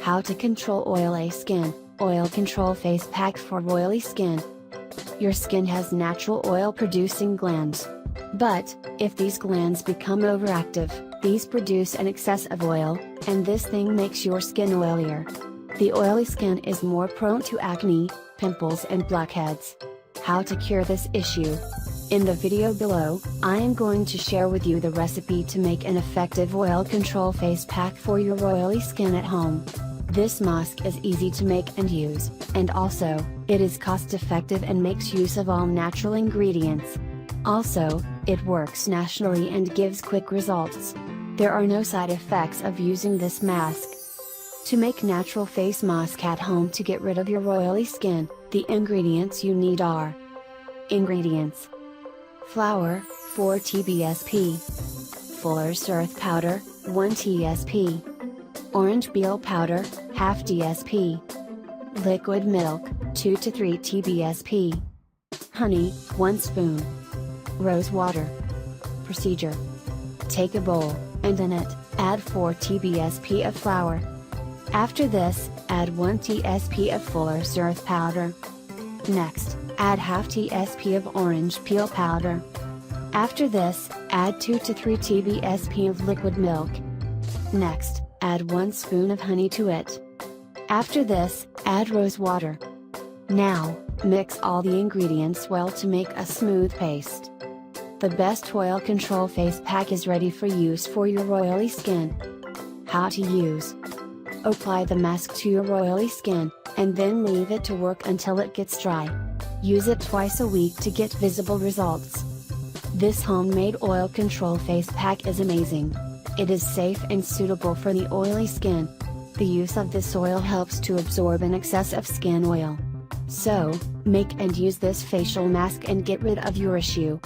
How to control oily skin, oil control face pack for oily skin. Your skin has natural oil producing glands. But, if these glands become overactive, these produce an excess of oil, and this thing makes your skin oilier. The oily skin is more prone to acne, pimples and blackheads. How to cure this issue? In the video below, I am going to share with you the recipe to make an effective oil control face pack for your oily skin at home. This mask is easy to make and use, and also, it is cost effective and makes use of all natural ingredients. Also, it works naturally and gives quick results. There are no side effects of using this mask. To make natural face mask at home to get rid of your oily skin, the ingredients you need are: ingredients: flour, 4 tsp, Fuller's earth powder, 1 tsp, orange peel powder, half tsp, liquid milk, 2 to 3 tsp, honey, 1 spoon, rose water. Procedure: take a bowl, and in it, add 4 tsp of flour. After this, add 1 tsp of Fuller's earth powder. Next, add half tsp of orange peel powder. After this, add 2 to 3 tsp of liquid milk. Next, add 1 spoon of honey to it. After this, add rose water. Now, mix all the ingredients well to make a smooth paste. The best oil control face pack is ready for use for your oily skin. How to use: apply the mask to your oily skin, and then leave it to work until it gets dry. Use it twice a week to get visible results. This homemade oil control face pack is amazing. It is safe and suitable for the oily skin. The use of this oil helps to absorb an excess of skin oil. So, make and use this facial mask and get rid of your issue.